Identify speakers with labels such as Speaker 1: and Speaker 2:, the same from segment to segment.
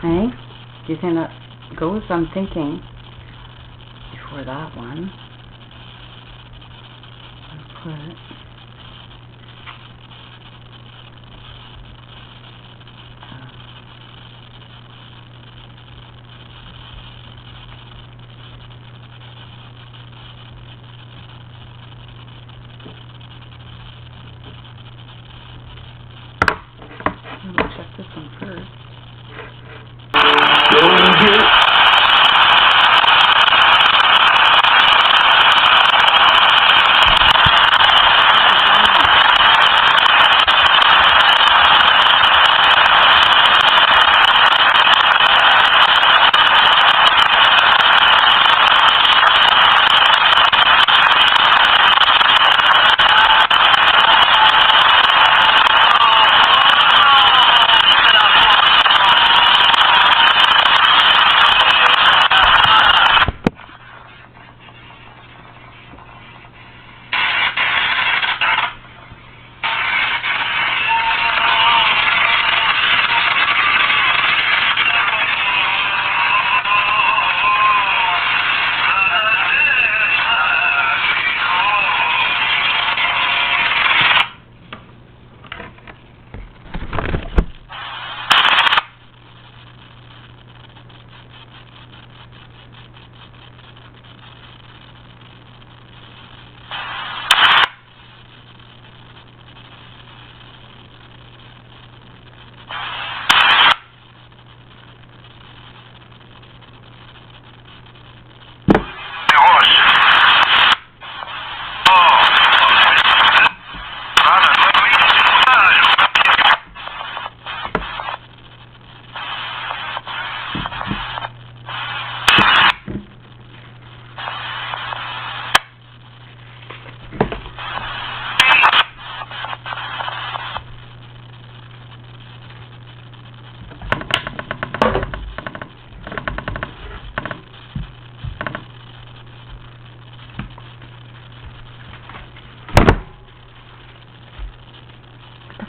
Speaker 1: Hey? Do you think that goes? I'm thinking before that one. I'll put let me check this one first.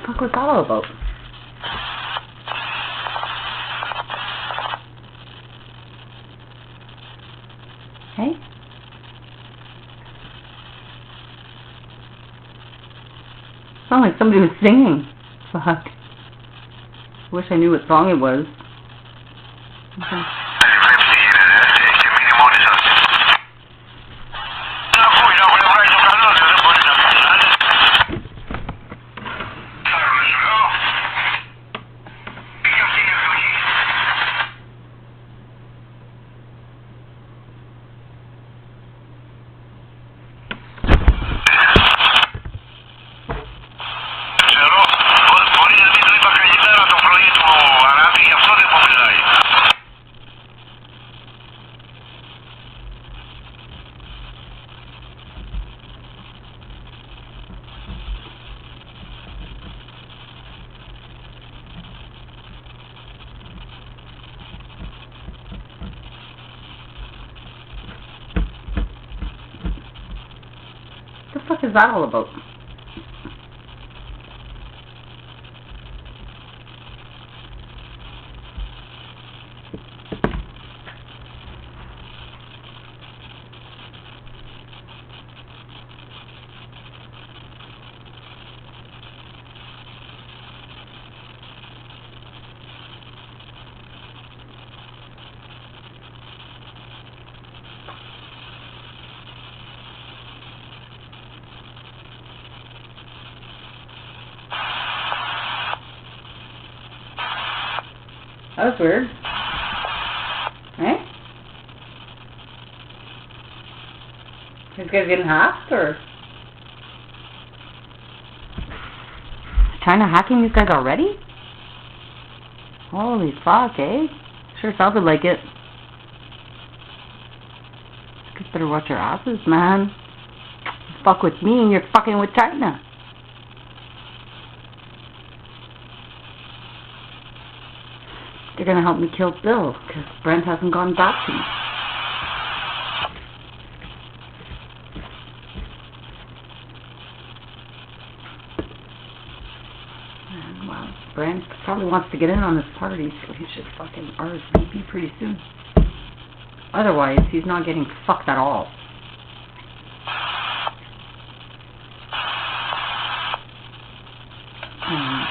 Speaker 1: What was that all about? Hey? Sounded like somebody was singing. Fuck. Wish I knew what song it was. Okay. What the fuck is that all about? That was weird. Right? These guys getting hacked, or? China hacking these guys already? Holy fuck, eh? Sure sounded like it. You guys better watch your asses, man. You fuck with me and you're fucking with China. They're gonna help me kill Bill, because Brent hasn't gone back to me. And, well, Brent Brent probably wants to get in on this party, so he should fucking RSVP pretty soon. Otherwise, he's not getting fucked at all. And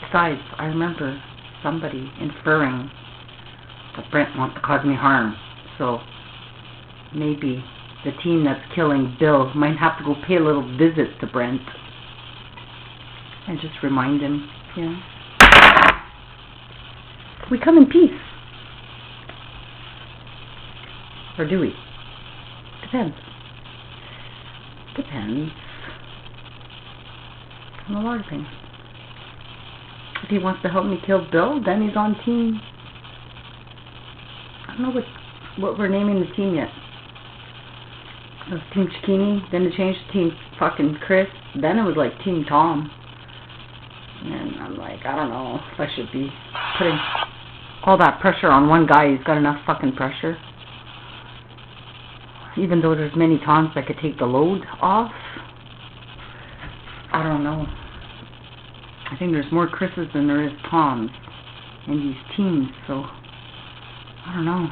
Speaker 1: besides, I remember somebody inferring that Brent wants to cause me harm, so maybe the team that's killing Bill might have to go pay a little visit to Brent and just remind him, you know, we come in peace. Or do we? Depends. Depends on a lot of things. If he wants to help me kill Bill, then he's on team. I don't know what we're naming the team yet. It was Team Chikini, then it changed to Team fucking Chris, then it was like Team Tom. And I'm like, I don't know if I should be putting all that pressure on one guy. He's got enough fucking pressure. Even though there's many Toms that could take the load off. I don't know. I think there's more Chris's than there is Toms in these teams, so I don't know.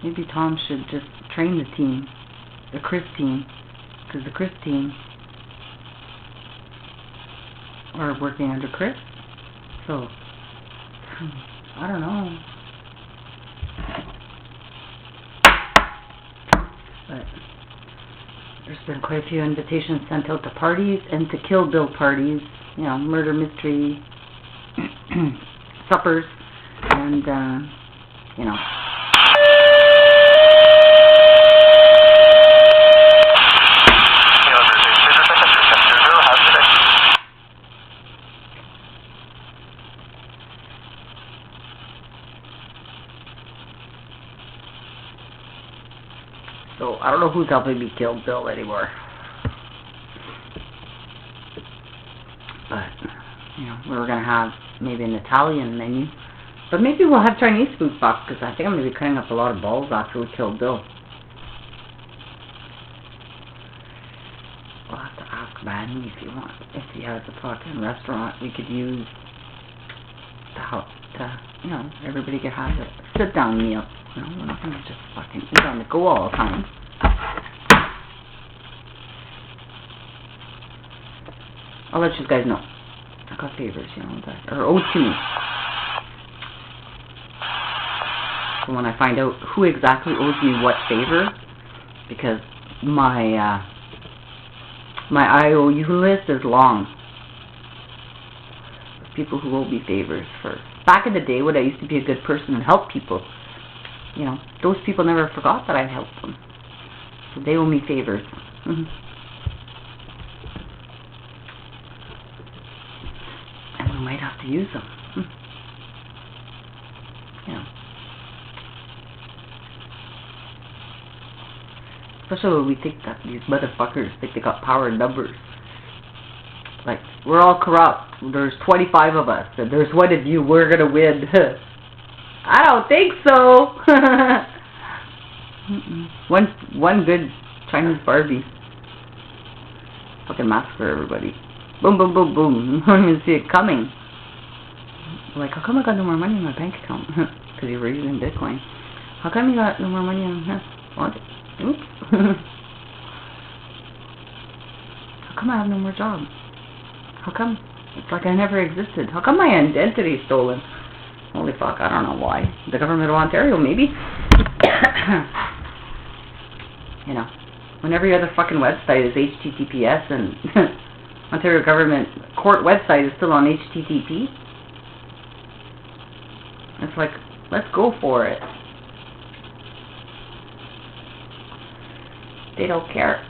Speaker 1: Maybe Tom should just train the team, the Chris team, because the Chris team are working under Chris, so I don't know. But there's been quite a few invitations sent out to parties and to Kill Bill parties, you know, murder mystery suppers, and you know. So I don't know who's helping me kill Bill anymore. But, you know, we were going to have maybe an Italian menu. But maybe we'll have Chinese food box, because I think I'm going to be cutting up a lot of balls after we kill Bill. We'll have to ask Manny if he has a fucking restaurant we could use to help, you know, everybody could have a sit-down meal. No, we're not going to just fucking eat on the go all the time. I'll let you guys know. I got favors, you know, that are owed to me. So when I find out who exactly owes me what favor, because my IOU list is long. People who owe me favors for back in the day when I used to be a good person and help people. You know, those people never forgot that I helped them. So they owe me favors. And we might have to use them. You know. Especially when we think that these motherfuckers think they got power in numbers. Like, we're all corrupt. There's 25 of us. And there's one of you. We're going to win. I don't think so. One good Chinese Barbie. Fucking massacre everybody. Boom, boom, boom, boom. You don't even see it coming. Like, how come I got no more money in my bank account? Because you were using Bitcoin. How come you got no more money in what? Oops. How come I have no more job? How come? It's like I never existed. How come my identity is stolen? Holy fuck, I don't know why. The government of Ontario, maybe? You know, when every other fucking website is HTTPS and Ontario government court website is still on HTTP. It's like, let's go for it. They don't care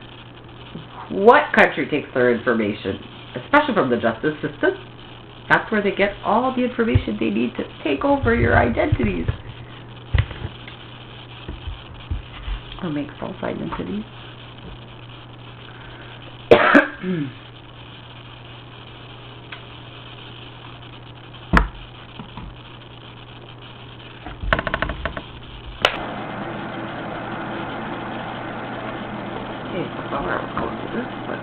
Speaker 1: what country takes their information, especially from the justice system. That's where they get all the information they need to take over your identities. Or make false identities. I thought I was going to this, but...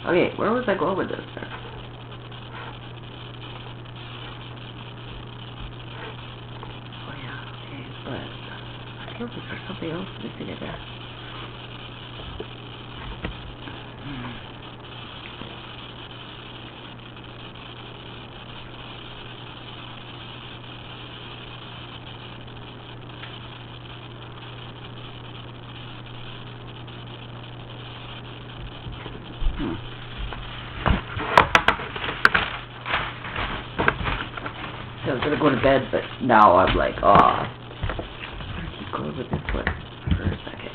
Speaker 1: Okay, where was I going with this? Oh yeah, okay, but I feel like there's something else missing in there. I was gonna go to bed, but now I'm like, oh, I'm gonna keep going with this one for a second.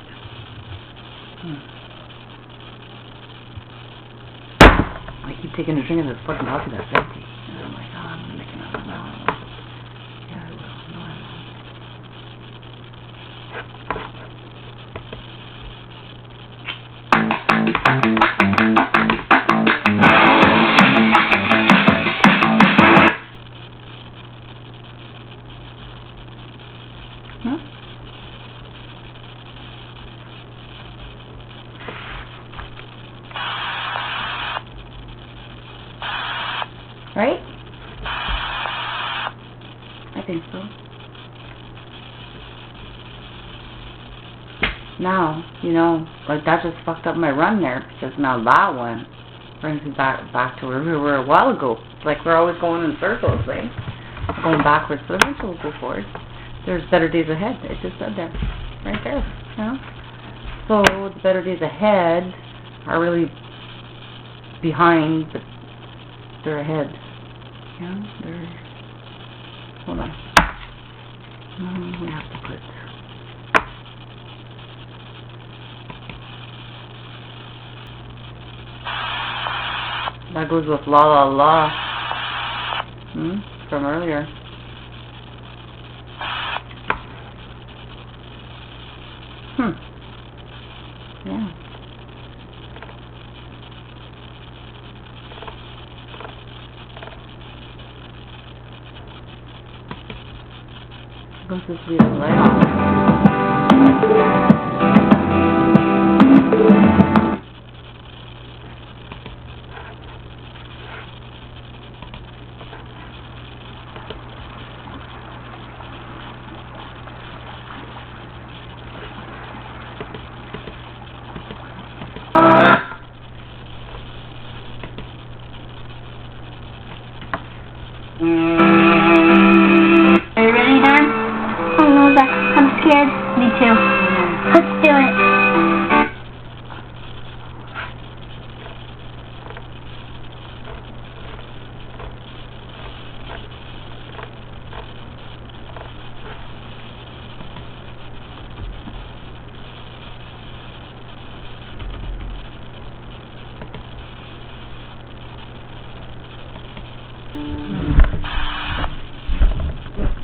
Speaker 1: I keep taking a drink of this fucking coffee that's empty, and I'm like, oh, I'm gonna make another one. Yeah, I will. No, I Right? I think so. Now, you know, like that just fucked up my run there, because now that one brings me back to where we were a while ago. It's like we're always going in circles, right? Going backwards, but eventually we'll go forward. There's better days ahead. It just said that right there, you know? So the better days ahead are really behind, but they're ahead. Yeah, they're... Hold on. We have to put... That goes with la la la. From earlier. Yeah. Goes this leave the light on.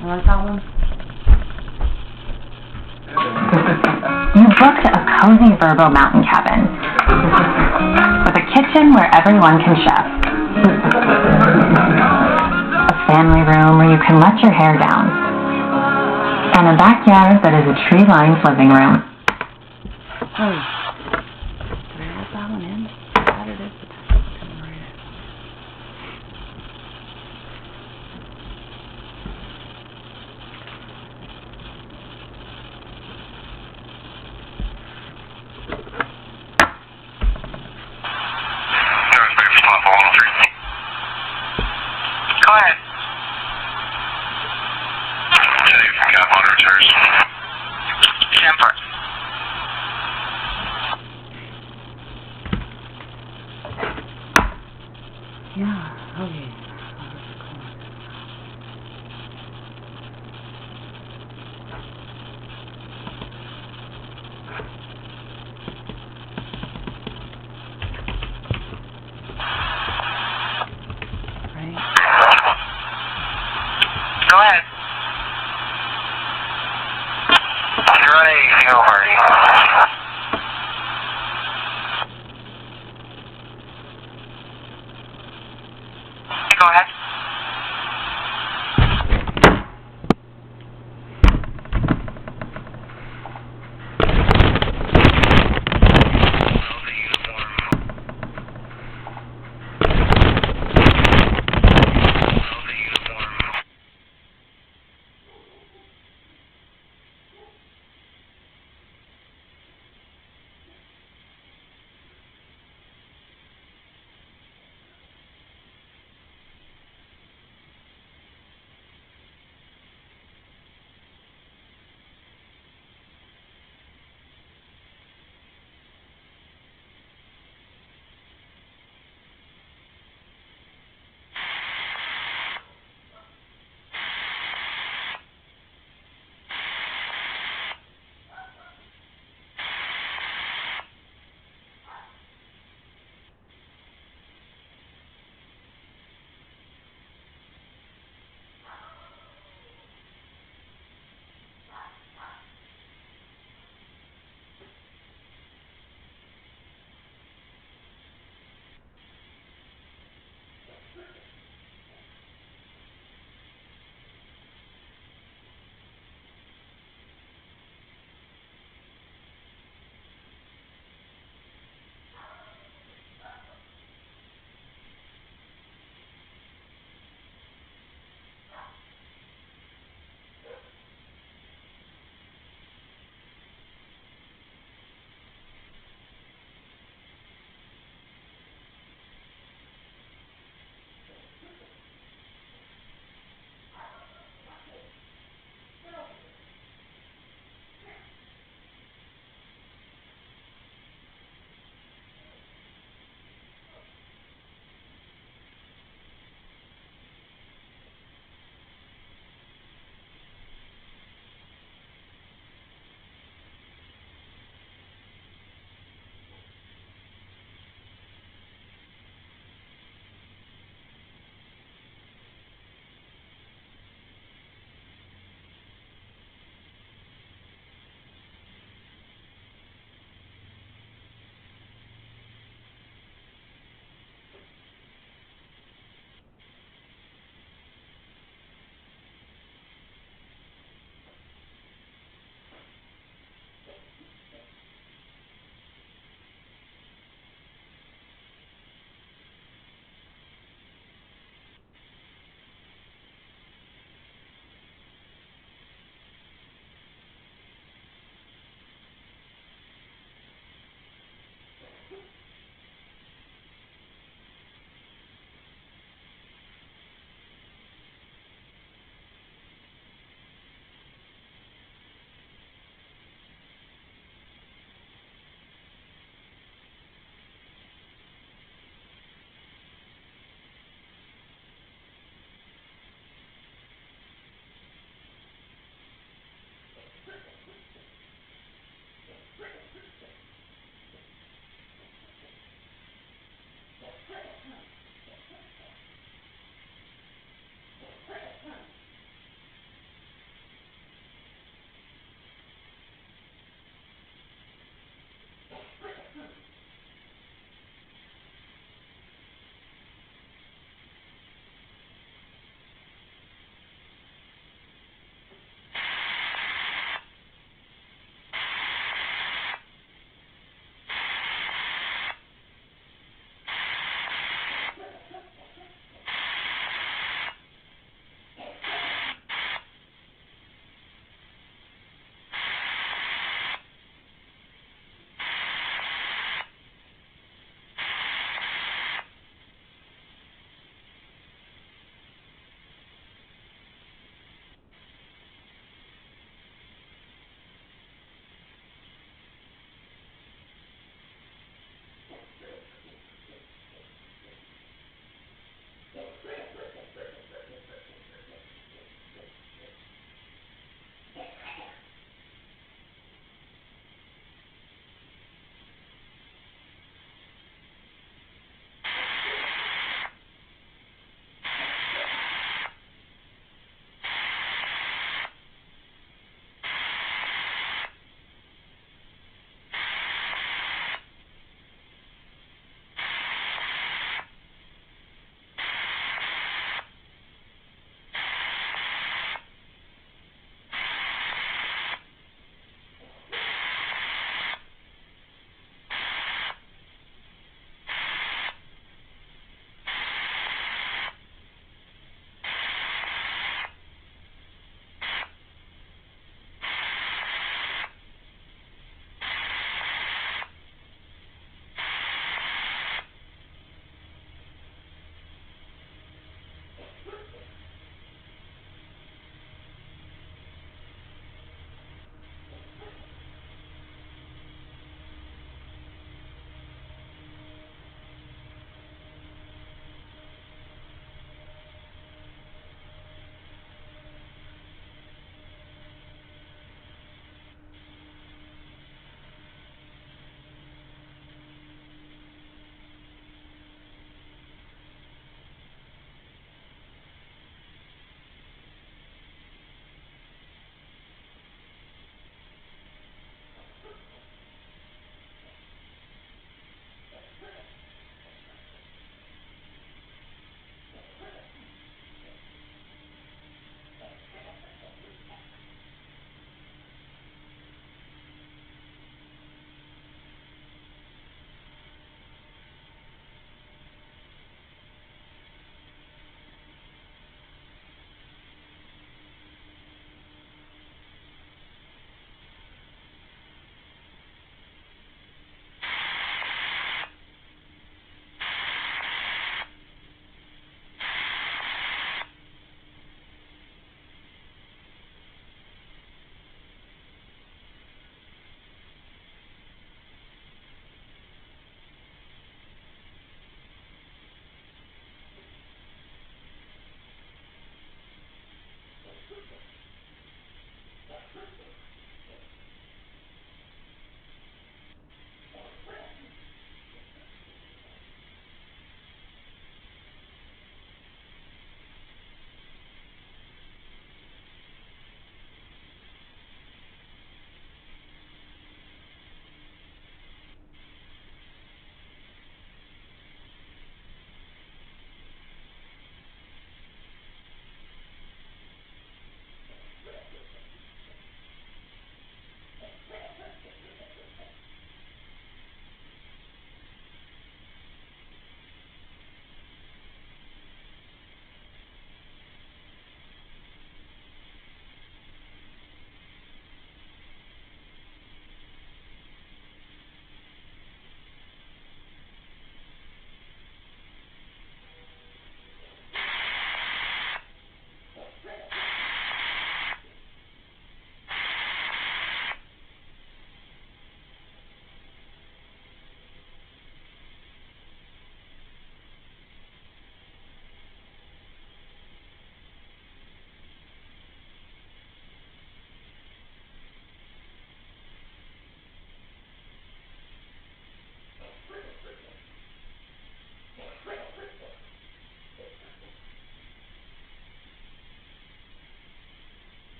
Speaker 1: You like that one?
Speaker 2: You booked a cozy Verbo mountain cabin with a kitchen where everyone can chef, a family room where you can let your hair down, and a backyard that is a tree-lined living room.
Speaker 1: Oh, did I add that one in? I added it, but I didn't write it.
Speaker 3: Go ahead. Got monitors. Camper.
Speaker 1: Yeah, okay.
Speaker 3: Go ahead. Go ahead.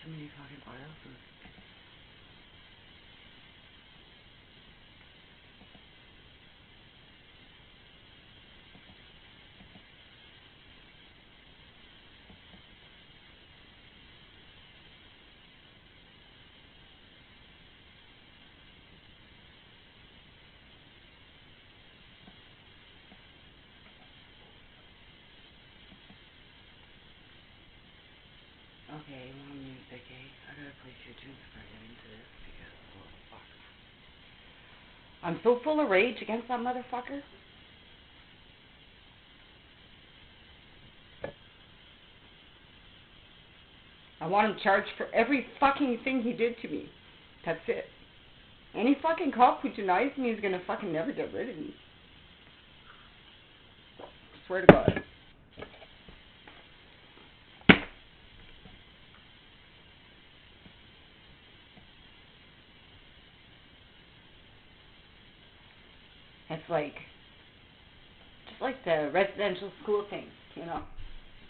Speaker 1: too many fucking files. Okay, more music, eh? I gotta play 2 tunes before I get into this because, oh fuck. I'm so full of rage against that motherfucker. I want him charged for every fucking thing he did to me. That's it. Any fucking cop who denies me is gonna fucking never get rid of me. I swear to God. It's like, just like the residential school thing, you know.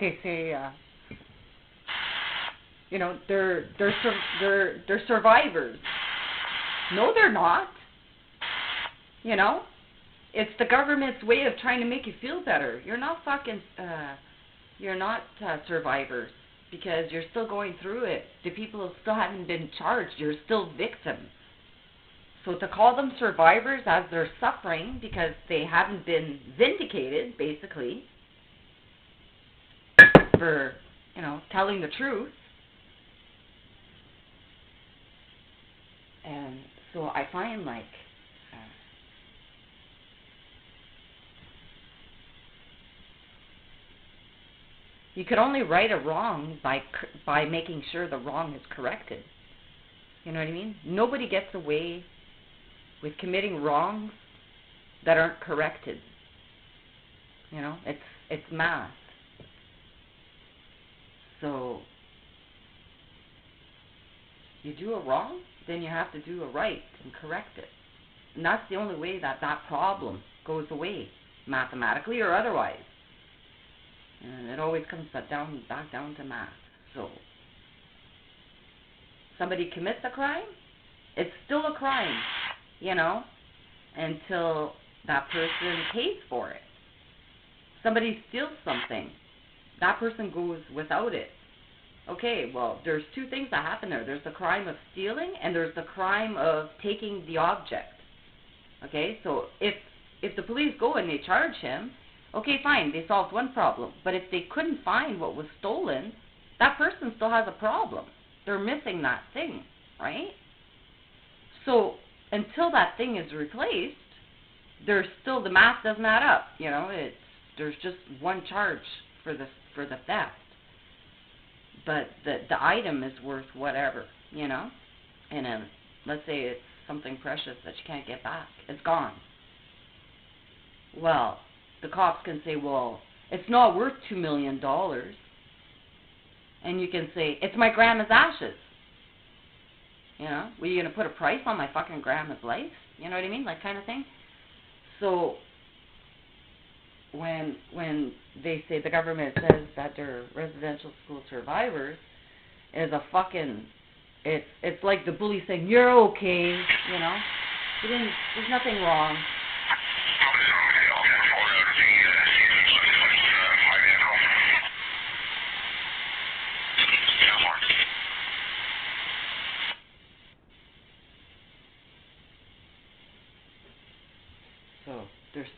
Speaker 1: They say, you know, they're survivors. No, they're not. You know, it's the government's way of trying to make you feel better. You're not fucking, you're not survivors because you're still going through it. The people who still haven't been charged, you're still victims. So to call them survivors as they're suffering because they haven't been vindicated, basically, for, you know, telling the truth. And so I find, like, you could only right a wrong by making sure the wrong is corrected. You know what I mean? Nobody gets away with committing wrongs that aren't corrected. You know, it's math. So you do a wrong, then you have to do a right and correct it. And that's the only way that that problem goes away, mathematically or otherwise. And it always comes back down to math. So somebody commits a crime, it's still a crime, you know, until that person pays for it. Somebody steals something, that person goes without it. Okay, well, there's 2 things that happen there. There's the crime of stealing and there's the crime of taking the object. Okay, so if the police go and they charge him, okay, fine, they solved one problem. But if they couldn't find what was stolen, that person still has a problem. They're missing that thing, right? So until that thing is replaced, there's still, the math doesn't add up. You know, there's just one charge for the theft. But the item is worth whatever, you know. And let's say it's something precious that you can't get back. It's gone. Well, the cops can say, well, it's not worth $2 million. And you can say, it's my grandma's ashes. You know, were you going to put a price on my fucking grandma's life? You know what I mean? That kind of thing. So when they say, the government says that they're residential school survivors, is a fucking, it's like the bully saying, you're okay, you know, there's nothing wrong.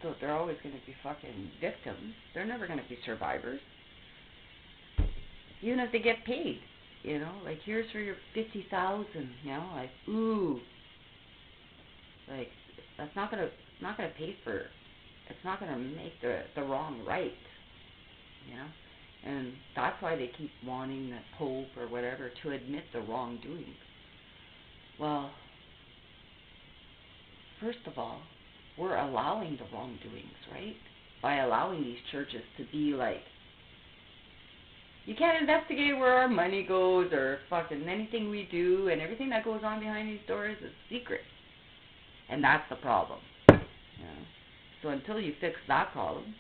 Speaker 1: So they're always going to be fucking victims. They're never going to be survivors. Even if they get paid, you know, like, here's for your $50,000, you know, like, ooh, like, that's not gonna pay for, it's not gonna make the wrong right, you know, and that's why they keep wanting the Pope or whatever to admit the wrongdoing. Well, first of all, we're allowing the wrongdoings, right? By allowing these churches to be like, you can't investigate where our money goes or fucking anything we do, and everything that goes on behind these doors is secret. And that's the problem. You know? So until you fix that problem,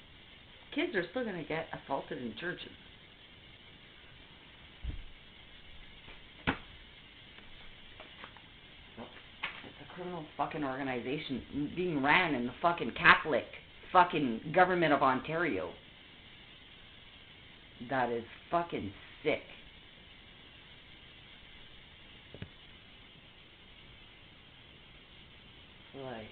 Speaker 1: kids are still going to get assaulted in churches. criminal fucking organization being ran in the fucking Catholic fucking government of Ontario. That is fucking sick. Like,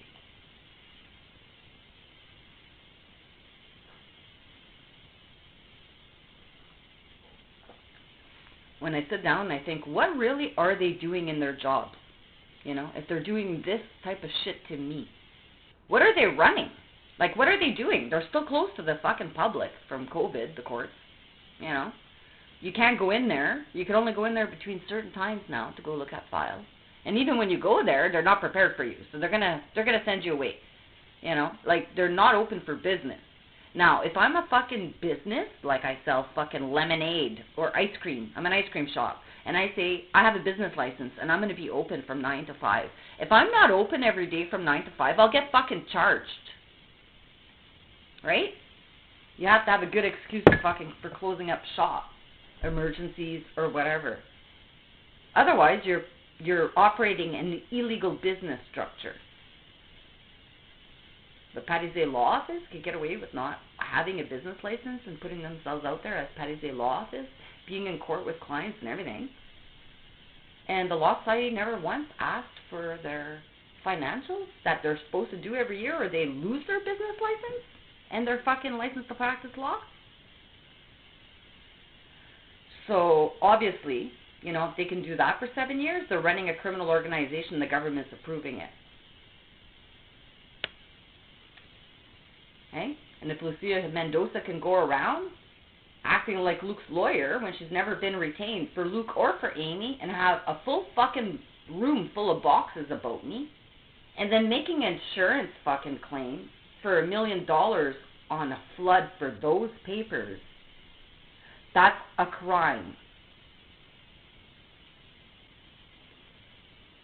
Speaker 1: when I sit down and I think, what really are they doing in their jobs? You know, if they're doing this type of shit to me, what are they running? Like, what are they doing? They're still closed to the fucking public from COVID, the courts. You know, you can't go in there. You can only go in there between certain times now to go look at files. And even when you go there, they're not prepared for you, so they're gonna send you away. You know, like, they're not open for business. Now, if I'm a fucking business, like I sell fucking lemonade or ice cream, I'm an ice cream shop, and I say I have a business license and I'm gonna be open from 9 to 5. If I'm not open every day from 9 to 5, I'll get fucking charged. Right? You have to have a good excuse for closing up shop, emergencies or whatever. Otherwise, you're operating an illegal business structure. The PERPETRATOR law office could get away with not having a business license and putting themselves out there as PERPETRATOR law office, being in court with clients and everything. And the Law Society never once asked for their financials that they're supposed to do every year, or they lose their business license and their fucking license to practice law. So obviously, you know, if they can do that for 7 years, they're running a criminal organization, the government's approving it. Okay? And if Lucia Mendoza can go around acting like Luke's lawyer when she's never been retained for Luke or for Amy, and have a full fucking room full of boxes about me, and then making an insurance fucking claim for $1 million on a flood for those papers, that's a crime.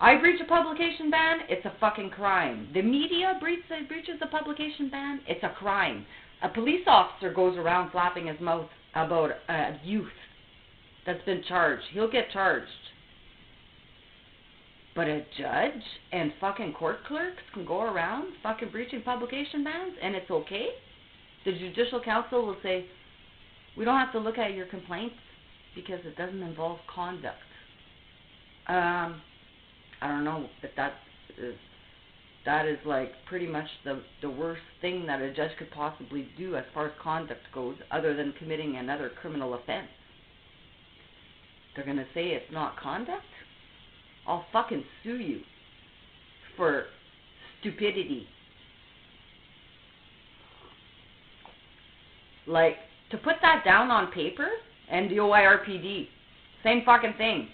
Speaker 1: I breach a publication ban, it's a fucking crime. The media breaches a publication ban, it's a crime. A police officer goes around flapping his mouth about a youth that's been charged, he'll get charged. But a judge and fucking court clerks can go around fucking breaching publication bans and it's okay? The Judicial Council will say, we don't have to look at your complaints because it doesn't involve conduct. I don't know, but that is like pretty much the worst thing that a judge could possibly do as far as conduct goes, other than committing another criminal offense. They're going to say it's not conduct? I'll fucking sue you for stupidity. Like, to put that down on paper, and the OIRPD, same fucking thing.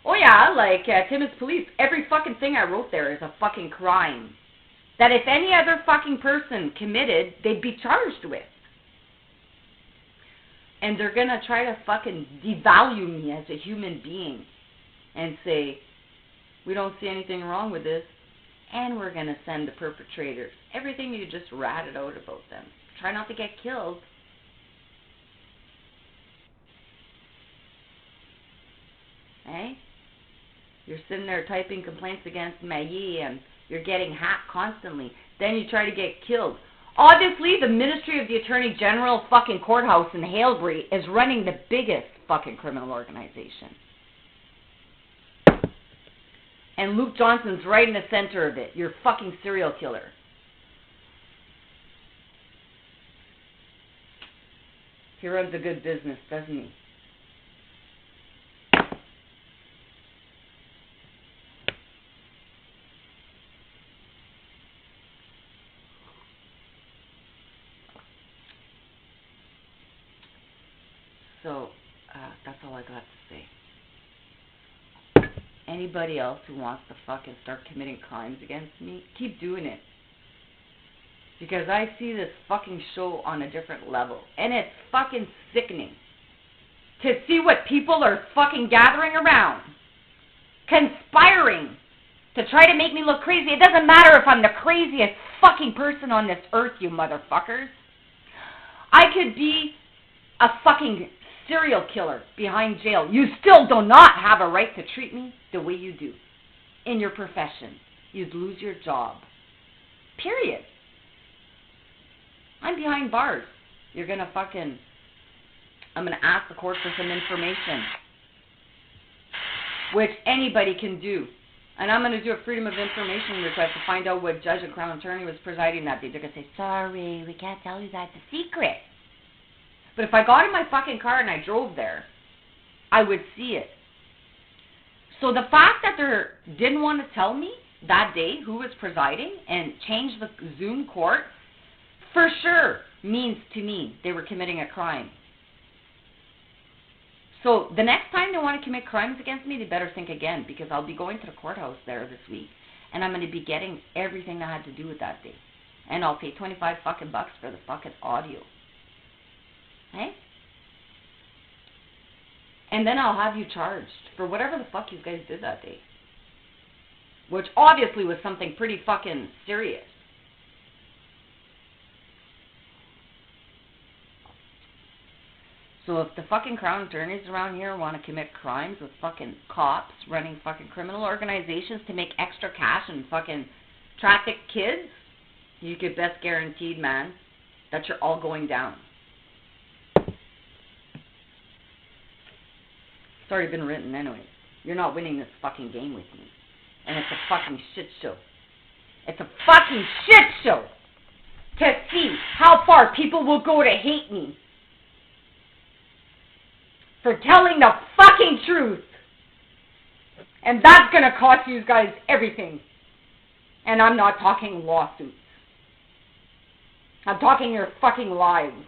Speaker 1: Oh yeah, like Timmins Police, every fucking thing I wrote there is a fucking crime that if any other fucking person committed, they'd be charged with. And they're gonna try to fucking devalue me as a human being and say, we don't see anything wrong with this, and we're gonna send the perpetrators everything you just ratted out about them. Try not to get killed. Eh? You're sitting there typing complaints against Meunier and you're getting hacked constantly. Then you try to get killed. Obviously, the Ministry of the Attorney General fucking courthouse in Hailbury is running the biggest fucking criminal organization. And Luke Johnson's right in the center of it. You're a fucking serial killer. He runs a good business, doesn't he? So, that's all I got to say. Anybody else who wants to fucking start committing crimes against me, keep doing it. Because I see this fucking show on a different level. And it's fucking sickening to see what people are fucking gathering around, conspiring to try to make me look crazy. It doesn't matter if I'm the craziest fucking person on this earth, you motherfuckers. I could be a fucking serial killer behind jail. You still do not have a right to treat me the way you do in your profession. you'd lose your job. Period. I'm behind bars. You're going to fucking... I'm going to ask the court for some information, which anybody can do. And I'm going to do a Freedom of Information request to find out what judge and crown attorney was presiding that day. They're going to say, sorry, we can't tell you that. It's a secret. But if I got in my fucking car and I drove there, I would see it. So the fact that they didn't want to tell me that day who was presiding and change the Zoom court, for sure means to me they were committing a crime. So the next time they want to commit crimes against me, they better think again, because I'll be going to the courthouse there this week, and I'm going to be getting everything that had to do with that day. And I'll pay 25 fucking bucks for the fucking audio. Hey? And then I'll have you charged for whatever the fuck you guys did that day. Which obviously was something pretty fucking serious. So if the fucking crown attorneys around here want to commit crimes with fucking cops running fucking criminal organizations to make extra cash and fucking traffic kids, you get best guaranteed, man, that you're all going down. It's already been written anyway. You're not winning this fucking game with me. And it's a fucking shit show. It's a fucking shit show to see how far people will go to hate me for telling the fucking truth. And that's going to cost you guys everything. And I'm not talking lawsuits. I'm talking your fucking lives.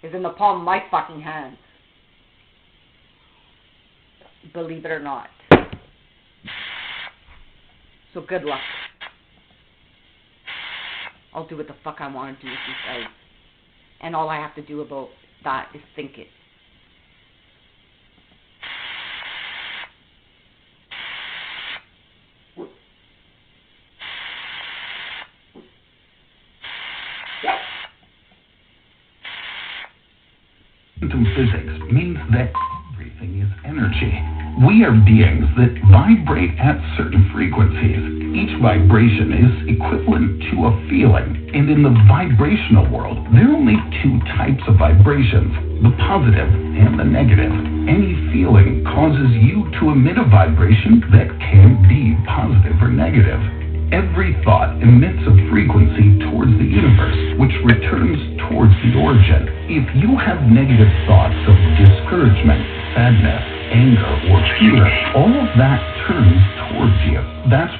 Speaker 1: Is in the palm of my fucking hands. Believe it or not. So good luck. I'll do what the fuck I want to do with you guys. And all I have to do about that is think it.
Speaker 4: Quantum physics means that everything is energy. We are beings that vibrate at certain frequencies. Each vibration is equivalent to a feeling. And in the vibrational world, there are only two types of vibrations, the positive and the negative. Any feeling causes you to emit a vibration that can be positive or negative. Every thought emits a frequency towards the universe, which returns towards the origin. If you have negative thoughts of discouragement, sadness, anger, or fear, all of that turns towards you. That's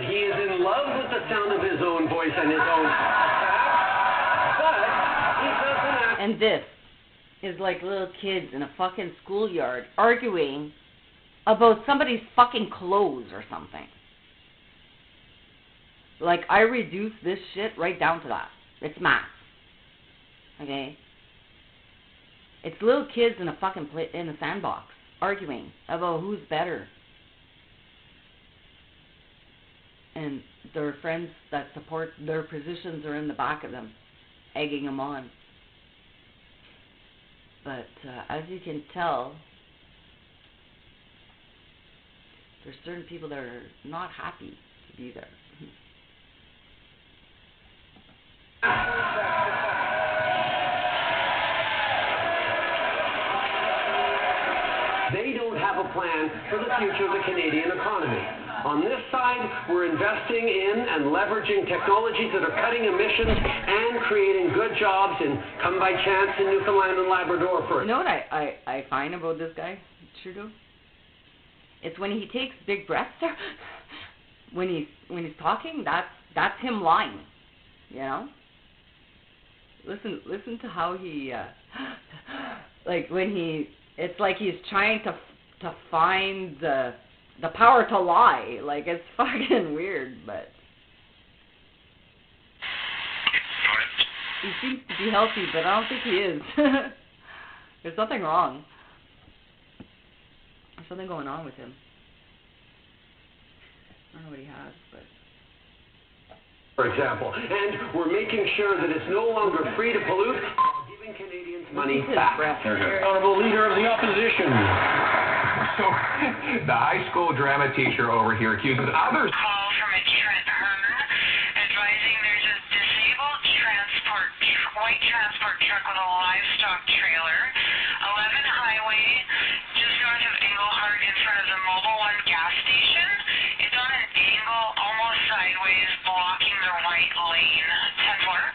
Speaker 5: he is in love with the sound of his own voice and his own but he doesn't have...
Speaker 1: And this is like little kids in a fucking schoolyard arguing about somebody's fucking clothes or something. Like, I reduce this shit right down to that. It's math. Okay? It's little kids in a fucking in a sandbox arguing about who's better. And their friends that support their positions are in the back of them, egging them on. But as you can tell, there's certain people that are not happy to be there.
Speaker 5: They don't have a plan for the future of the Canadian economy. On this side, we're investing in and leveraging technologies that are cutting emissions and creating good jobs in come by chance in Newfoundland and Labrador for
Speaker 1: You know what I find about this guy, Trudeau? It's when he takes big breaths there, when he's talking, that's him lying. You know? Listen to how he like when it's like he's trying to find the power to lie. Like, it's fucking weird, but he seems to be healthy, but I don't think he is. There's nothing wrong. There's something going on with him. I don't know what he has, but...
Speaker 5: For example, and we're making sure that it's no longer free to pollute while giving Canadians money back.
Speaker 6: Honorable Leader of the Opposition.
Speaker 7: So, the high school drama teacher over here accuses others.
Speaker 3: Call from HIM.HER advising there's a disabled white transport truck with a livestock trailer, 11 highway, just north of HIM.HER in front of the Mobile One gas station. It's on an angle, almost sideways, blocking the right lane. 10-4.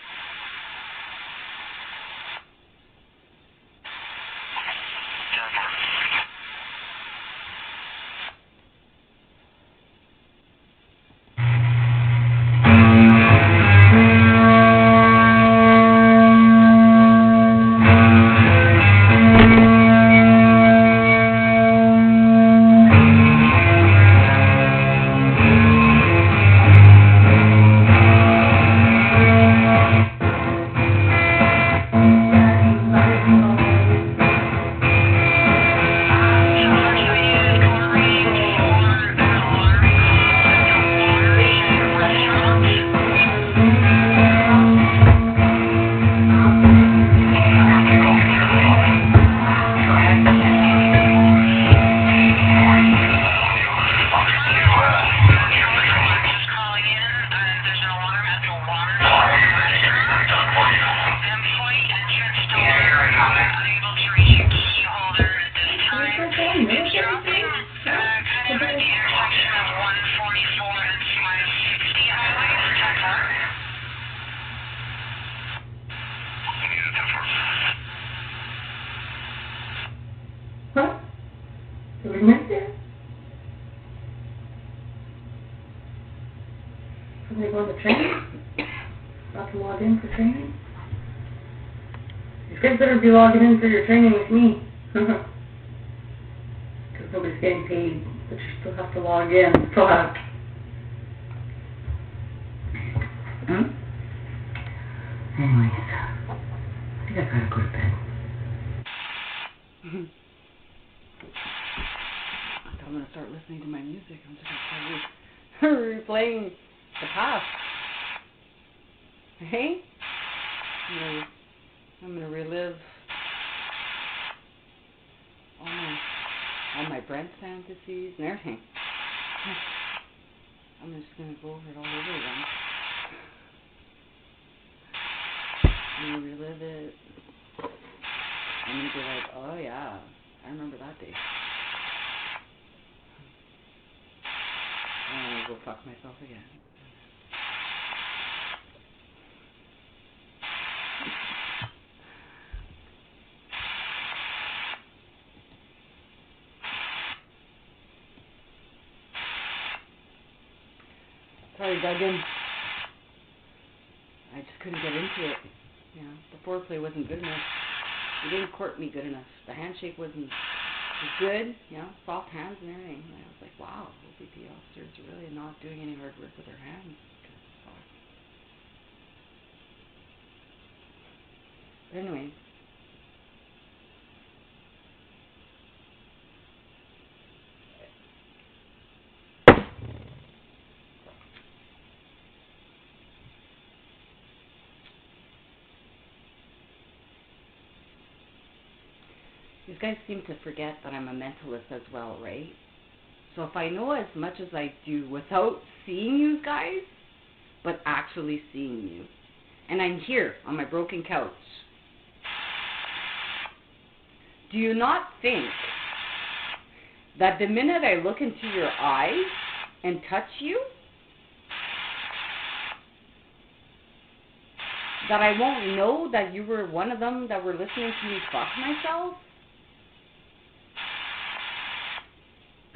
Speaker 1: Somebody going to training? About to log in for training? You guys better be logging in for your training with me. Because nobody's getting paid, but you still have to log in. Still have... Anyways, I think I gotta go to bed. I thought I'm gonna start listening to my music. I'm just gonna start replaying the past. Hey? I'm gonna relive all my Brent fantasies and everything. I'm just gonna go over it all over again. I'm gonna relive it. I'm gonna be like, oh yeah, I remember that day. And I'm gonna go fuck myself again. Sorry, Duggan. I just couldn't get into it. You know, the foreplay wasn't good enough. You didn't court me good enough. The handshake wasn't good, you know, soft hands and everything. And I was like, wow, OPP officers are really not doing any hard work with their hands. But anyway. These guys seem to forget that I'm a mentalist as well, right? So if I know as much as I do without seeing you guys, but actually seeing you, and I'm here on my broken couch, do you not think that the minute I look into your eyes and touch you, that I won't know that you were one of them that were listening to me fuck myself?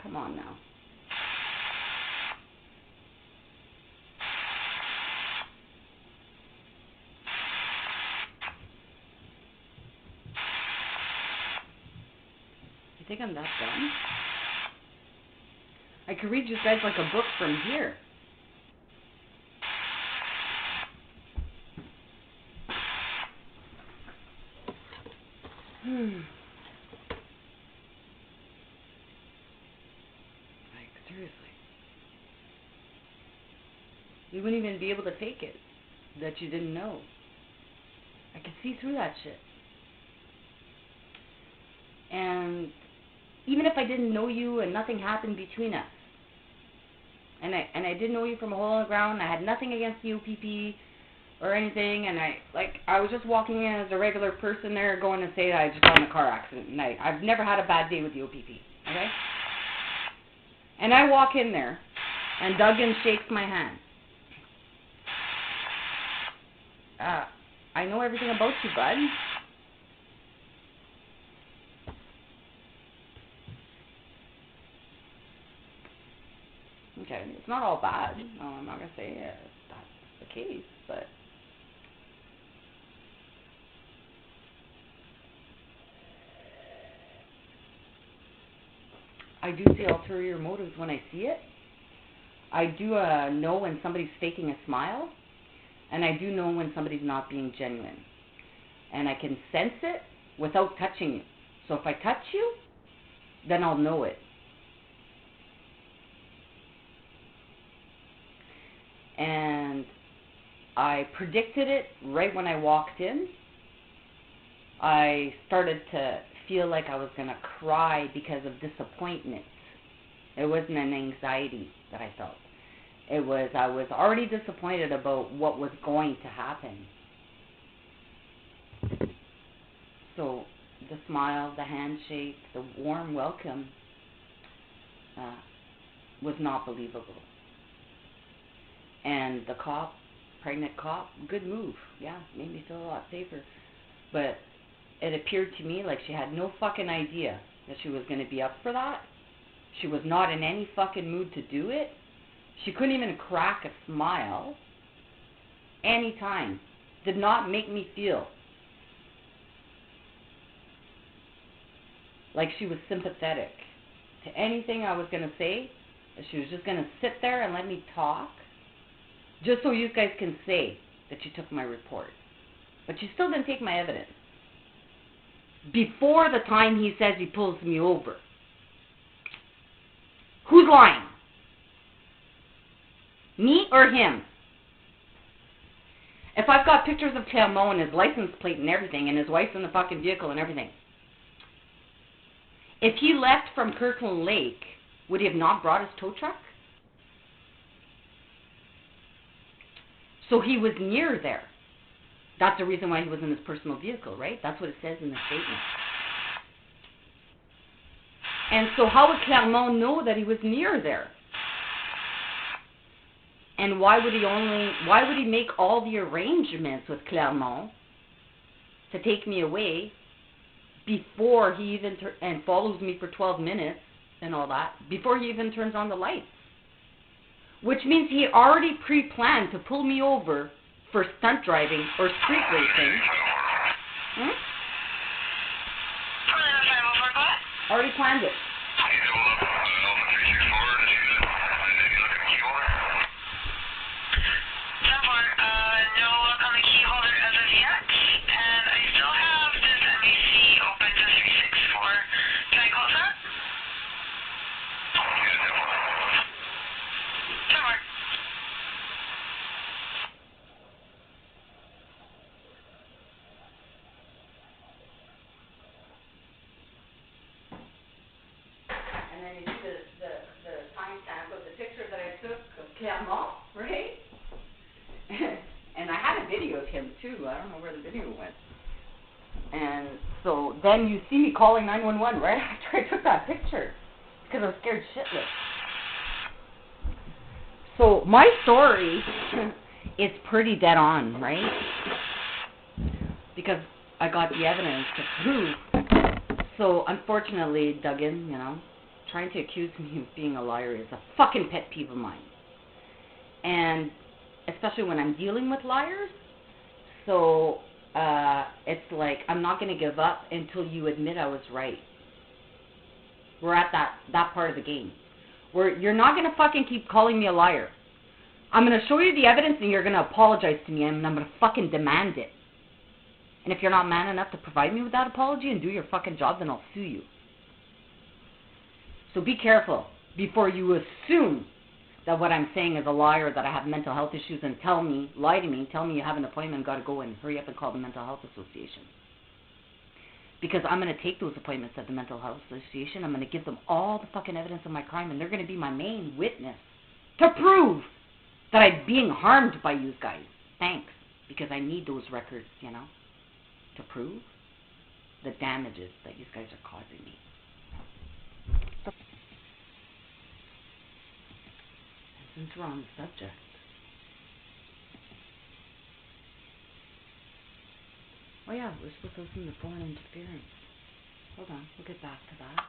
Speaker 1: Come on now. You think I'm that dumb? I could read you guys like a book from here. You wouldn't even be able to fake it, that you didn't know. I could see through that shit. And even if I didn't know you and nothing happened between us, and I didn't know you from a hole in the ground, I had nothing against the OPP or anything, and I was just walking in as a regular person there going to say that I just got in a car accident, and I've never had a bad day with the OPP, okay? And I walk in there, and Duggan shakes my hand. I know everything about you, bud. Okay, it's not all bad. No, I'm not going to say that's the case, but I do see ulterior motives when I see it. I do know when somebody's faking a smile, and I do know when somebody's not being genuine. And I can sense it without touching you. So if I touch you, then I'll know it. And I predicted it right when I walked in. I started to feel like I was going to cry because of disappointment. It wasn't an anxiety that I felt. It was, I was already disappointed about what was going to happen. So the smile, the handshake, the warm welcome was not believable. And the cop, pregnant cop, good move. Yeah, made me feel a lot safer. But it appeared to me like she had no fucking idea that she was going to be up for that. She was not in any fucking mood to do it. She couldn't even crack a smile anytime. Did not make me feel like she was sympathetic to anything I was going to say. She was just going to sit there and let me talk, just so you guys can say that you took my report. But you still didn't take my evidence. Before the time he says he pulls me over. Who's lying? Me or him? If I've got pictures of KILLME and his license plate and everything, and his wife's in the fucking vehicle and everything, if he left from Kirkland Lake, would he have not brought his tow truck? So he was near there. That's the reason why he was in his personal vehicle, right? That's what it says in the statement. And so how would KILLME know that he was near there? And why would he make all the arrangements with KILLME to take me away before he even and follows me for 12 minutes and all that, before he even turns on the lights? Which means he already pre-planned to pull me over for stunt driving or street racing. Already planned it.
Speaker 3: No luck on the key holder as of yet, and I still have this MAC open to 364. Can I close that? Somewhere.
Speaker 1: And then you do the timestamp of the picture that I took of KILLME, right? And I had a video of him too. I don't know where the video went. And so then you see me calling 911 right after I took that picture because I was scared shitless. So my story is pretty dead on, right? Because I got the evidence to prove. So unfortunately, Duggan, you know, trying to accuse me of being a liar is a fucking pet peeve of mine. And especially when I'm dealing with liars. So it's like, I'm not going to give up until you admit I was right. We're at that part of the game. Where you're not going to fucking keep calling me a liar. I'm going to show you the evidence and you're going to apologize to me and I'm going to fucking demand it. And if you're not man enough to provide me with that apology and do your fucking job, then I'll sue you. So be careful before you assume that what I'm saying is a lie or that I have mental health issues and lie to me, tell me you have an appointment, got to go and hurry up and call the Mental Health Association. Because I'm going to take those appointments at the Mental Health Association. I'm going to give them all the fucking evidence of my crime, and they're going to be my main witness to prove that I'm being harmed by you guys. Thanks. Because I need those records, you know, to prove the damages that you guys are causing me. Since we're on the subject, oh yeah, we're supposed to listen to foreign interference. Hold on, we'll get back to that.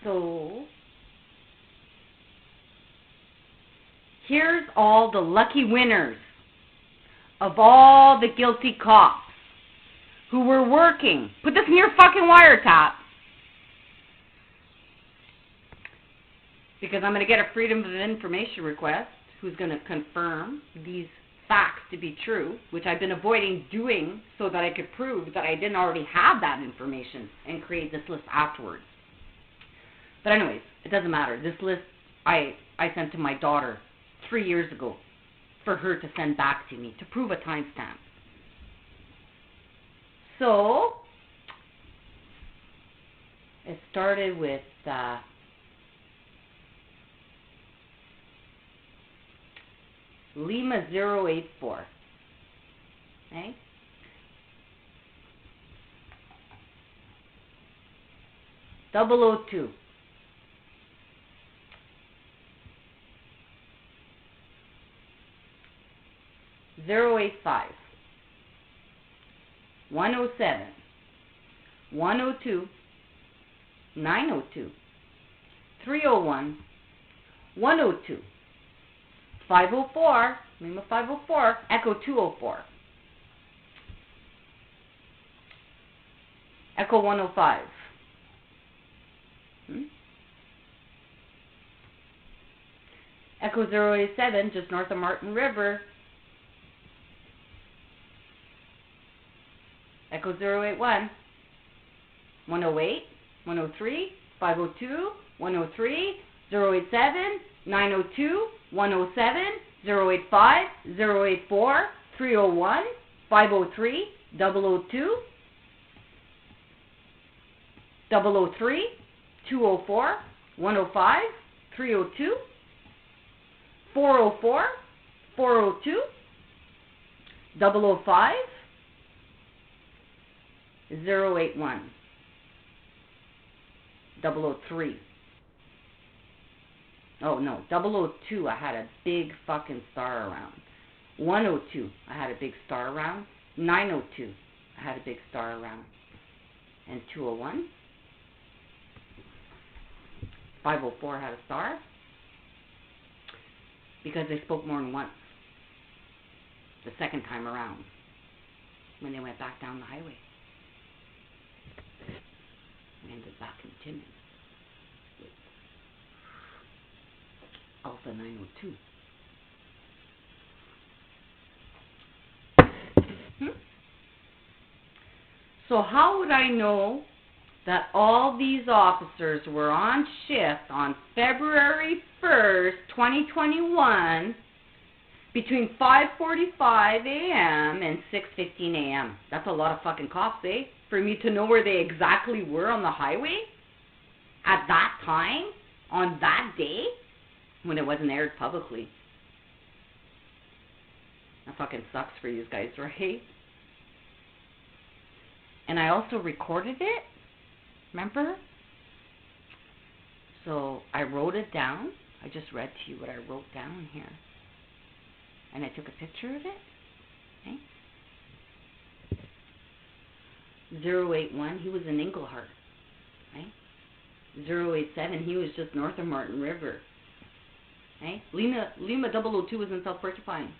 Speaker 1: So here's all the lucky winners of all the guilty cops who were working. Put this in your fucking wiretap. Because I'm going to get a Freedom of Information request who's going to confirm these facts to be true, which I've been avoiding doing so that I could prove that I didn't already have that information and create this list afterwards. But anyways, it doesn't matter. This list I sent to my daughter 3 years ago for her to send back to me to prove a timestamp. So it started with Lima 084. Okay? .002. 085. 107. 102. 902. 301. 102. 504. Lima 504. Echo 204. Echo 105. Echo 087, just north of Martin River. Echo 081. 108. 103. 502. 103. 087. 902. 107. 085. 084. 301. 503. 002. 003. 204. 105. 302. 404. 402. 005. 081. 003. Oh no, 002 I had a big fucking star around. 102 I had a big star around. 902 I had a big star around. And 201. 504 had a star. Because they spoke more than once. The second time around. When they went back down the highway. And ended back in Timmins. With Alpha 902. So how would I know that all these officers were on shift on February 1st, 2021 between 5:45 a.m. and 6:15 a.m.? That's a lot of fucking cops, eh? For me to know where they exactly were on the highway at that time, on that day, when it wasn't aired publicly. That fucking sucks for you guys, right? And I also recorded it, remember? So I wrote it down. I just read to you what I wrote down here. And I took a picture of it. Okay? 081, he was in Englehart. Right? 087, he was just north of Martin River. Okay? Lima 002 was in South Porcupine.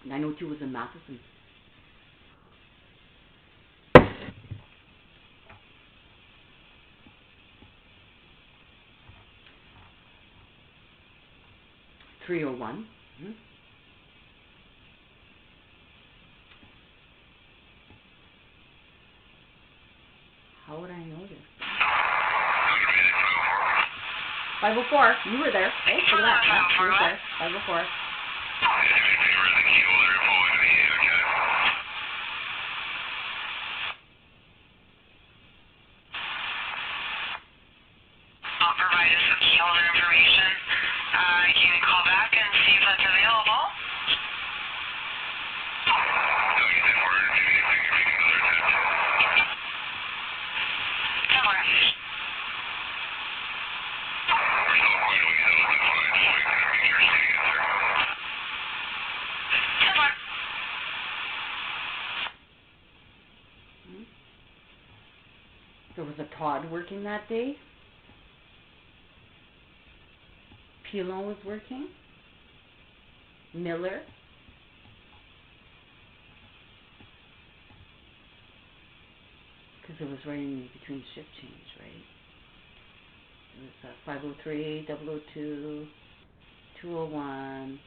Speaker 1: .902 was in Matheson. .301. How would I know this? 504. You were there. Hey, look at that. Yeah, you were there. 504.
Speaker 3: I'll provide us some key holder information. Can you call back and see if that's available?
Speaker 1: There was a Todd working that day. Pilon was working. Miller. Because it was right in between shift change, right? It was 503, 002, 201,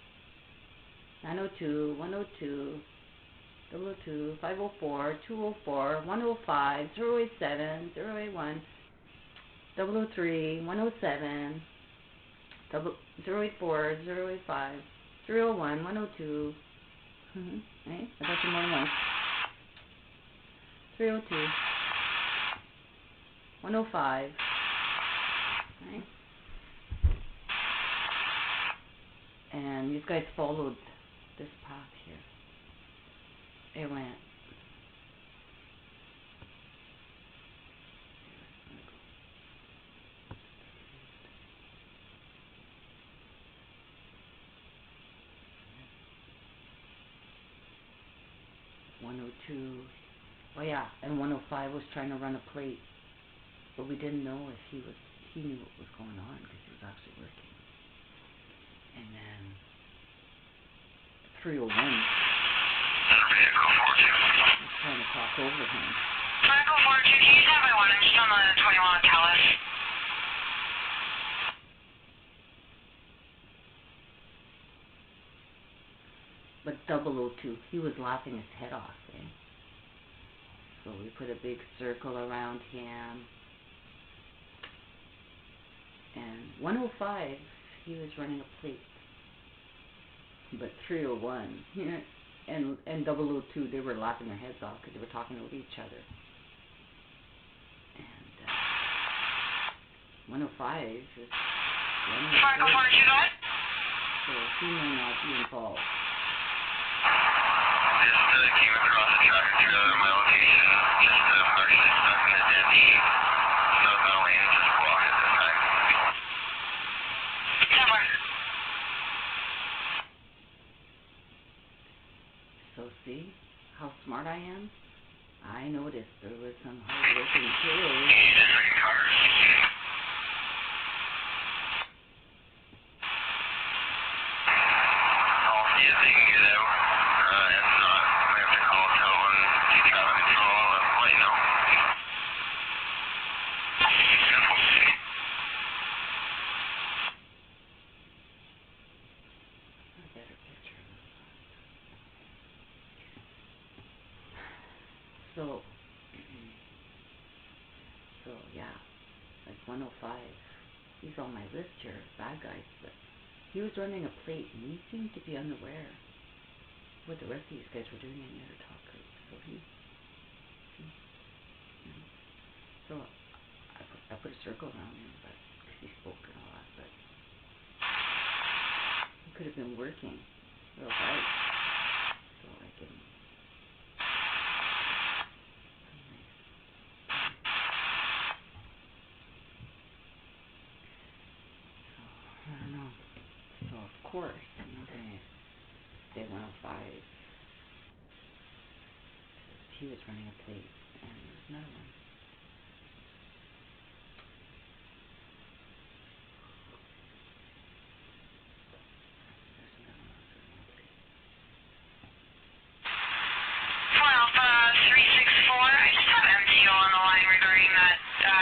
Speaker 1: 902, 102, 002, 504, 204, 105, 087, 081, 003, 107, 084, 085, 301, 102. Right? I got you more than once. 302, 105. Right? And these guys followed this path here. It went. Oh yeah, and 105 was trying to run a plate, but we didn't know if he knew what was going on because he was actually working. And then 301 was trying to cross over him.
Speaker 3: Vehicle 42, can you stand by one? I'm just on the 21 Talis.
Speaker 1: But 002, he was laughing his head off, eh? So we put a big circle around him. And 105, he was running a plate. But 301, and 002, they were laughing their heads off because they were talking over each other. And 105 is running a plate. So he may not be involved.
Speaker 3: Just came across a tractor trailer at my location. Just partially stuck in a dead heat. Southbound lane just blocked at this time.
Speaker 1: So see how smart I am? I noticed there was some hard-working kids.
Speaker 3: I'll see if they can get out. If not, we have to call tow and do traffic control and let you know.
Speaker 1: A better picture of this. So yeah, like 105, he's on my list here, bad guys, but he was running a plate and he seemed to be unaware what the rest of these guys were doing in the other talk group. So I put a circle around him, but because he spoke and all that, but could have been working real hard. So I can. So, I don't know. So, of course, I'm not going to say 105. He was running a plate, and there's another one.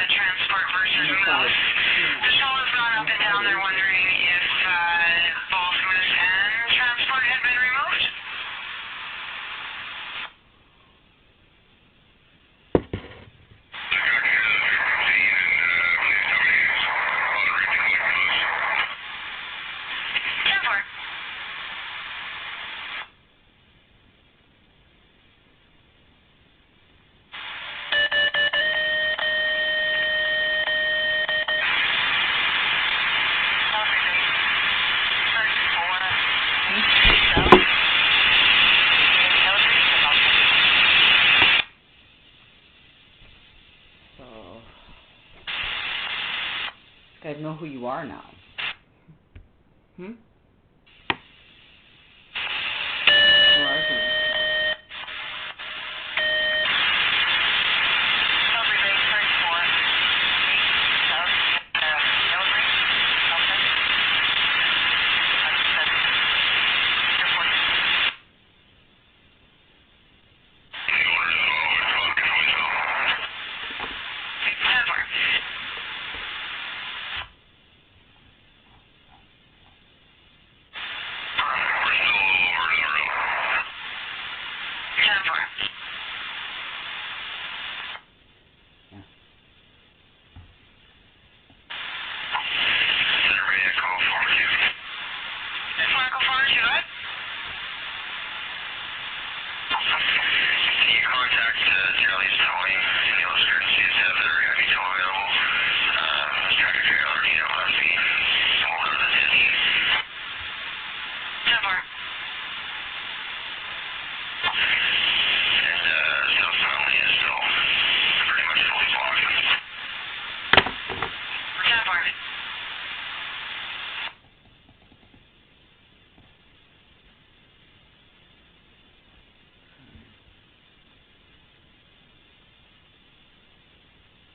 Speaker 3: Transport versus Moose. The shuttle has gone up and down. They're wondering if both Moose and Transport had been removed.
Speaker 1: You guys know who you are now. Who are you?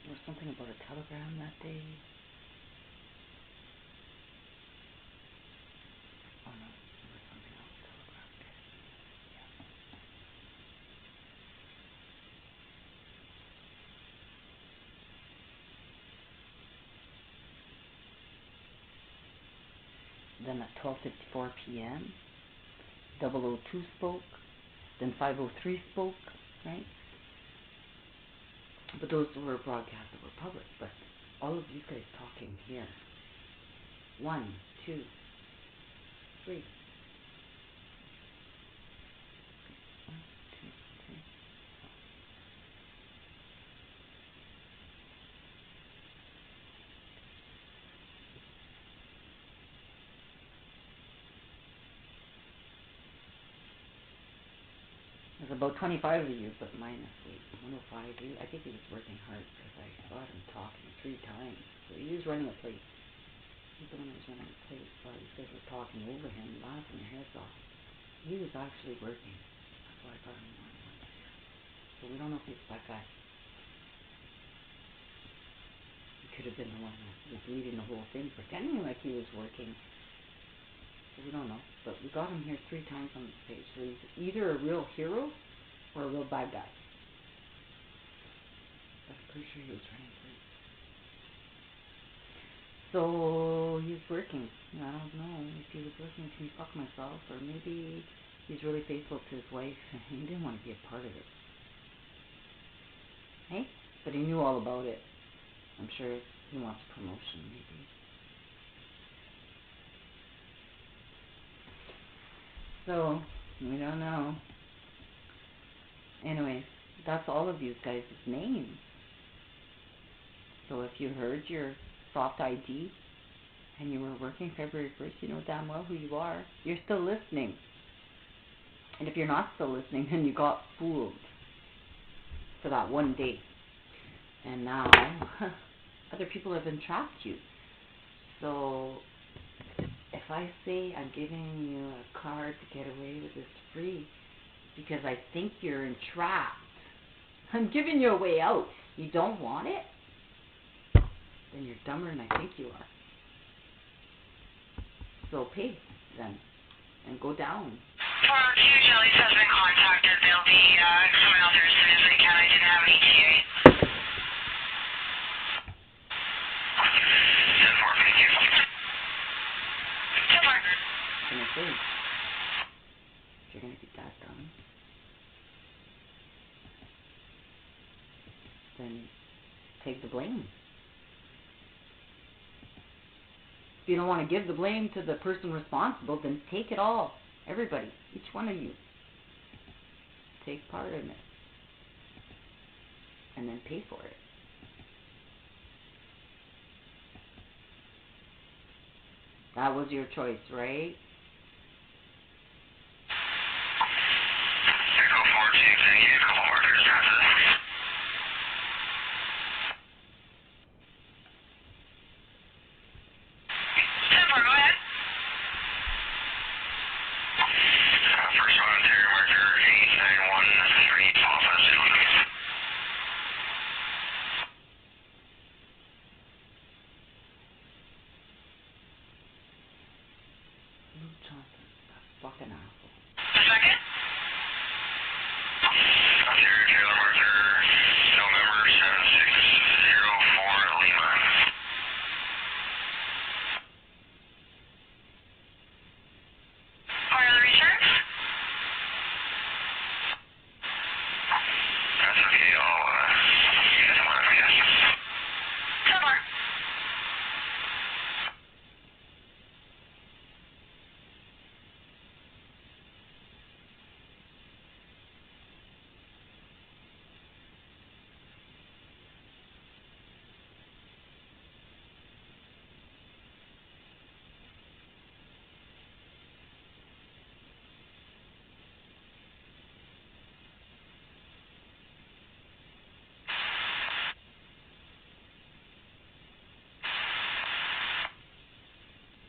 Speaker 1: There was something about a telegram that day. Oh no, there was something else. Telegram day. Yeah. Then at 12:54 p.m., 002 spoke. Then 503 spoke, right? But those were broadcasts that were public. But all of these guys talking here. 1, 2, 3. 1, 2, 3. There's about 25 of you, but minus 105. I think he was working hard because I saw him talking 3 times. So he was running a plate. He's the one who was running a plate. While these guys were talking over him, laughing their heads off. He was actually working. That's why I got him on one here. So we don't know if it's that guy. He could have been the one that was leading the whole thing, pretending like he was working. So we don't know. But we got him here 3 times on the stage. So he's either a real hero or a real bad guy. But I'm pretty sure he was running plates. So he's working. I don't know if he was listening to me fuck myself, or maybe he's really faithful to his wife and he didn't want to be a part of it. Hey? But he knew all about it. I'm sure he wants promotion, maybe. So, we don't know. Anyway, that's all of you guys' names. So if you heard your soft ID and you were working February 1st, you know damn well who you are. You're still listening. And if you're not still listening, then you got fooled for that one day. And now, other people have entrapped you. So, if I say I'm giving you a card to get away with this free because I think you're entrapped, I'm giving you a way out. You don't want it? Then you're dumber than I think you are. So pay then and go down.
Speaker 3: For Q Jellies has been contacted. They'll be coming out there as soon as they can. I didn't have any TA. 10-4, thank you. 10-4.
Speaker 1: I'm gonna say, if you're gonna get that done, then take the blame. If you don't want to give the blame to the person responsible, then take it all. Everybody, each one of you. Take part in it. And then pay for it. That was your choice, right? Fucking asshole.
Speaker 3: A second? Taylor Martha, November 7604 Lima. Are the returns? That's okay, I'll see you guys tomorrow, I guess. Tomorrow.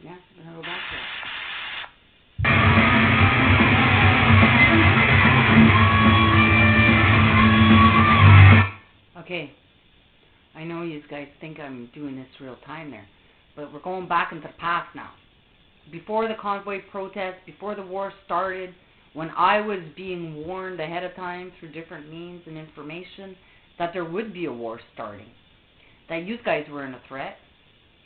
Speaker 1: Yeah, we're gonna go back there. Okay. I know you guys think I'm doing this real time there, but we're going back into the past now. Before the convoy protest, before the war started, when I was being warned ahead of time through different means and information that there would be a war starting, that you guys were in a threat,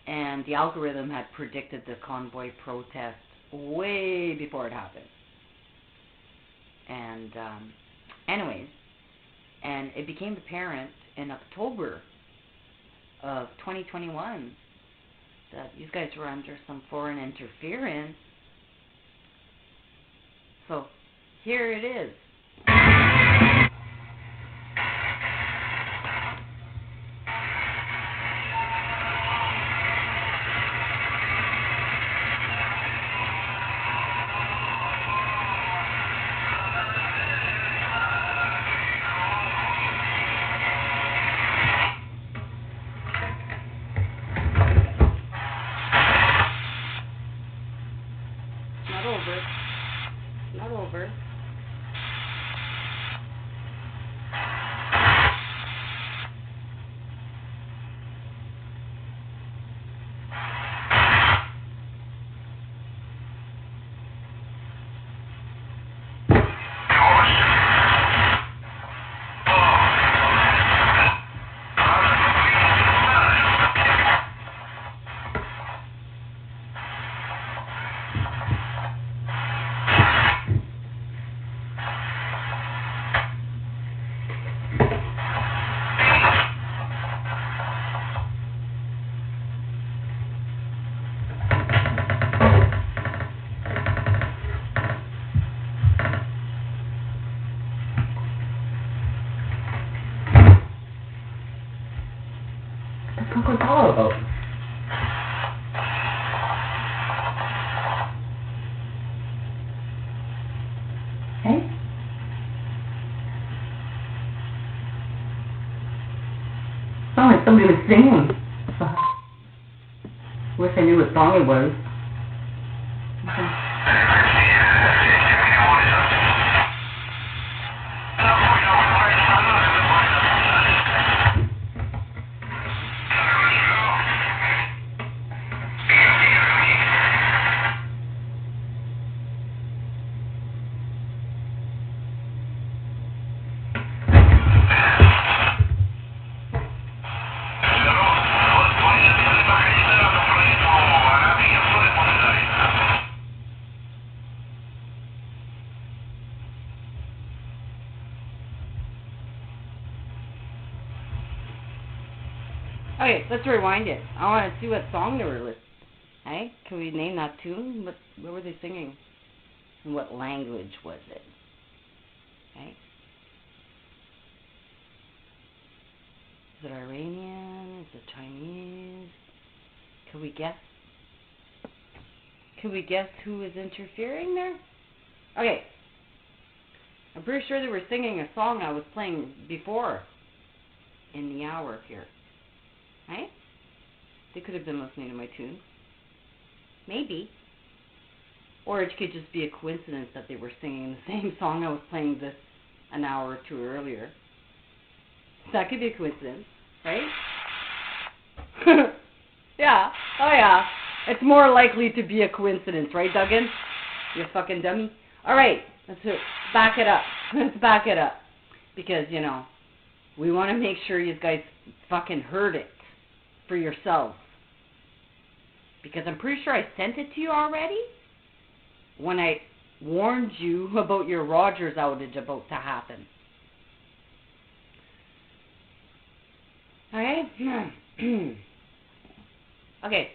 Speaker 1: and the algorithm had predicted the convoy protest way before it happened. And anyways, and it became apparent in October of 2021 that you guys were under some foreign interference. So here it is. Not over. What was all about? he was singing. Fuck. Wish I knew what song it was.
Speaker 8: Okay, let's rewind it. I want to see what song they were listening. Hey, can we name that tune? What were they singing? And what language was it? Okay. Is it Iranian? Is it Chinese? Can we guess? Can we guess who is interfering there? Okay. I'm pretty sure they were singing a song I was playing before in the hour here. Right? They could have been listening to my tune. Maybe. Or it could just be a coincidence that they were singing the same song I was playing this an hour or two earlier. That could be a coincidence, right? Yeah. Oh yeah. It's more likely to be a coincidence, right, Duggan? You fucking dummy. Alright, let's back it up. Let's back it up. Because, you know, we want to make sure you guys fucking heard it for yourselves. Because I'm pretty sure I sent it to you already when I warned you about your Rogers outage about to happen. Okay? Okay.